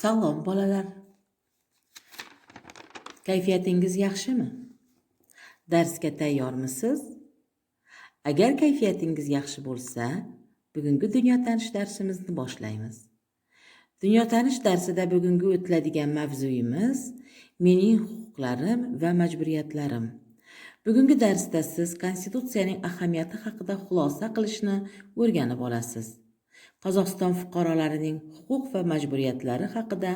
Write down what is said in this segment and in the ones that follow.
Salom bolalar. Kayfiyatingiz yaxshimi? Darsga tayyormisiz? Agar kayfiyatingiz yaxshi bo'lsa, bugungi dunyo tanish darsimizni boshlaymiz. Dunyo tanish darsida bugungi o'tiladigan mavzuyimiz mening huquqlarim va majburiyatlarim. Bugungi darsda siz Konstitutsiyaning ahamiyati haqida xulosa qilishni o'rganib olasiz. Qozog'iston fuqarolarining huquq va majburiyatlari haqida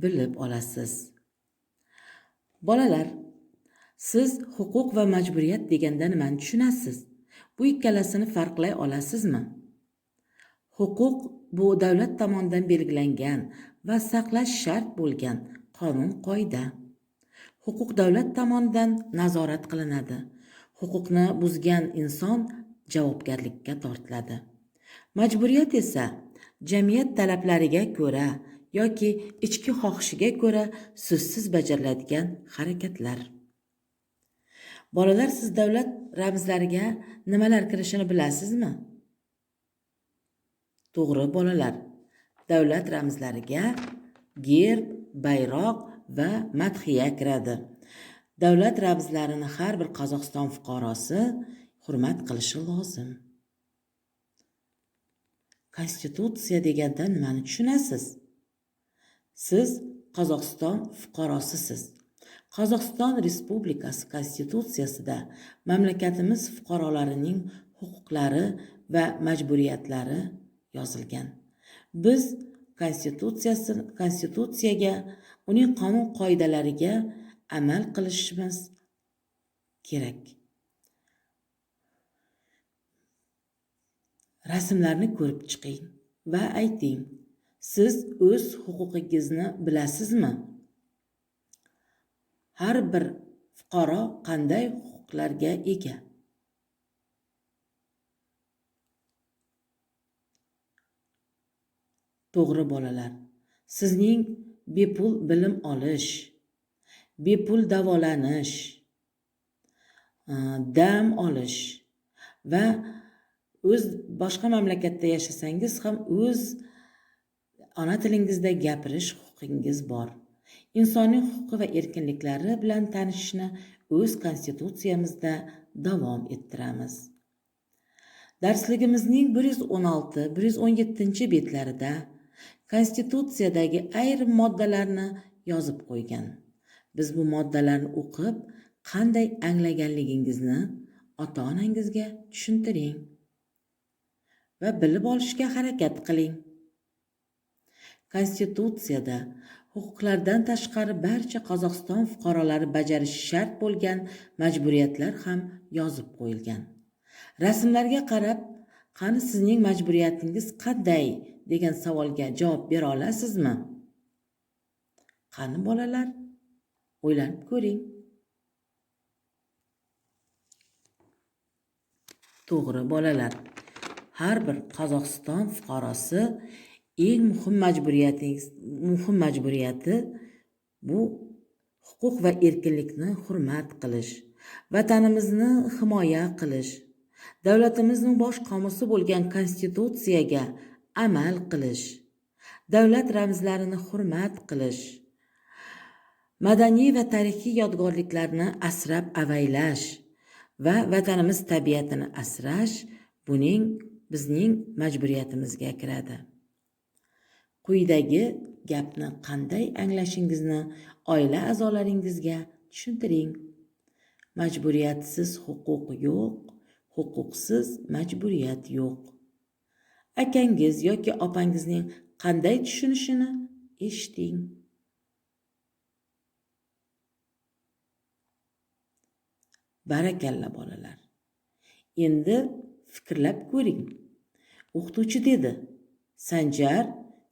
bilib olasiz. Bolalar, siz huquq va majburiyat deganda nimani tushunasiz? Bu ikkalasini farqlay olasizmi? Huquq bu davlat tomonidan belgilangan va saqlash shart bo'lgan qonun-qoida. Huquq davlat tomonidan nazorat qilinadi. Huquqni buzgan inson javobgarlikka tortiladi. Majburiyat esa jamiyat talablariga ko'ra yoki ichki xohishiga ko'ra so'zsiz bajariladigan harakatlar. Bolalar, siz davlat ramzlariga nimalar kirishini bilasizmi? To'g'ri bolalar. Davlat ramzlariga gerb, bayroq va madhiya kiradi. Davlat ramzlarini har bir Qozog'iston fuqarosi hurmat qilishi lozim. Konstitutsiya deganda nimani tushunasiz? Siz Qozog'iston fuqarosisiz. Qozog'iston Respublikasi Konstitutsiyasida mamlakatimiz fuqarolarining huquqlari va majburiyatlari yozilgan. Biz Konstitutsiyaga, uning qonun qoidalariga amal qilishimiz kerak. Rasmlarni ko'rib chiqing va ayting. Siz o'z huquqingizni bilasizmi? Har bir fuqaro qanday huquqlarga ega? To'g'ri bolalar. Sizning bepul bilim olish, bepul davolanish, dam olish va o'z boshqa mamlakatda yashasangiz ham o'z ona tilingizda gapirish huquqingiz bor. Insoniy huquqi va erkinliklari bilan tanishishni o'z konstitutsiyamizda davom ettiramiz. Darsligimizning 116-117 betlarida Konstitutsiyadagi ayrim moddalarni yozib qo'ygan. Biz bu moddalarni o'qib, qanday anglaganligingizni ota-onangizga tushuntiring va bilib olishga harakat qiling. Konstitutsiyada huquqlardan tashqari barcha Qozog'iston fuqarolari bajarishi shart bo'lgan majburiyatlar ham yozib qo'yilgan. Rasmlarga qarab, qani sizning majburiyatingiz qanday degan savolga javob bera olasizmi? Qani bolalar, o'ylanib ko'ring. To'g'ri bolalar. Har bir Qozog'iston fuqarosi eng muhim majburiyati bu huquq va erkinlikni hurmat qilish, vatanimizni himoya qilish, davlatimizning bosh qomusi bo'lgan Konstitutsiyaga amal qilish, davlat ramzlarini hurmat qilish, madaniy va tarixiy yodgorliklarni asrab-avaylash va vatanimiz tabiatini asrash bizning majburiyatimizga kiradi. Quyidagi gapni qanday anglashingizni oila a'zolaringizga tushuntiring. Majburiyatsiz huquq yo'q, huquqsiz majburiyat yo'q. Akangiz yoki opangizning qanday tushunishini eshiting. Barakalla bolalar. Endi fikrlab ko'ring. O'qituvchi dedi: "Sanjar,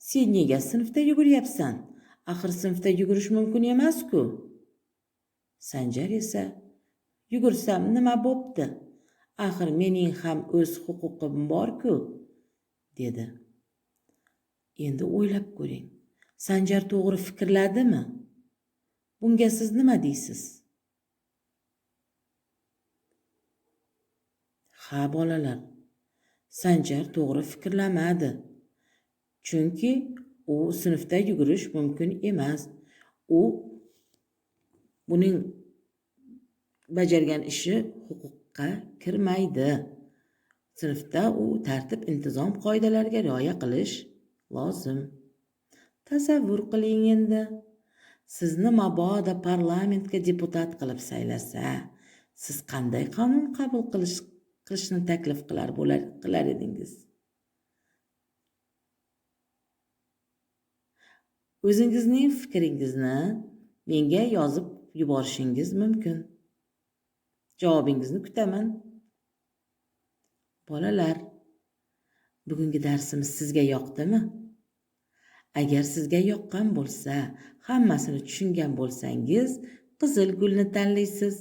sen nega sinfda yuguryapsan? Axir sinfda yugurish mumkin emas-ku." Sanjar esa: "Yugursam nima bo'pti? Axir mening ham o'z huquqim bor-ku", dedi. Endi o'ylab ko'ring. Sanjar to'g'ri fikrladimi? Bunga siz nima deysiz? Ha bolalar, Sanjar to'g'ri fikrlamadi. Chunki U sinfda yugurish mumkin emas. U buning bajargan ishi huquqqa kirmaydi. Sinfda u tartib intizom qoidalariga rioya qilish lozim. Tasavvur qiling endi. Sizni mabodo parlamentga deputat qilib saylasa, siz qanday qonun qabul qilishni taklif qilar edingiz? O'zingizning fikringizni menga yozib yuborishingiz mumkin. Javobingizni kutaman. Bolalar, bugungi darsimiz sizga yoqdimi? Agar sizga yoqqan bo'lsa, hammasini tushungan bo'lsangiz, qizil gulni tanlaysiz.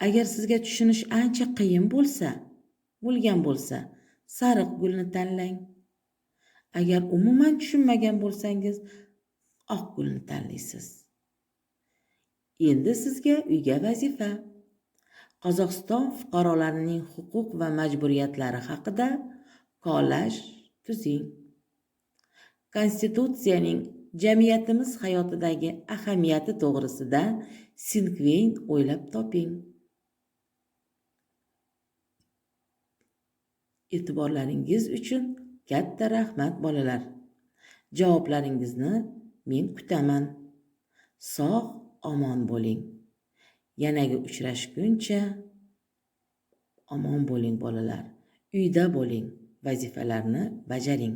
Agar sizga tushunish ancha qiyin bo'lgan bo'lsa, sariq gulni tanlang. Agar umuman tushunmagan bo'lsangiz, oq gulni tanlaysiz. Endi sizga uyga vazifa. Qozog'iston fuqarolarining huquq va majburiyatlari haqida kollaj tuzing. Konstitutsiyaning jamiyatimiz hayotidagi ahamiyati to'g'risida Sinkveyn o'ylab toping. E'tiborlaringiz uchun katta rahmat bolalar. Javoblaringizni men kutaman. Sog' omon bo'ling. Yanaga uchrashguncha omon bo'ling bolalar. Uyda bo'ling. Vazifalarni bajaring.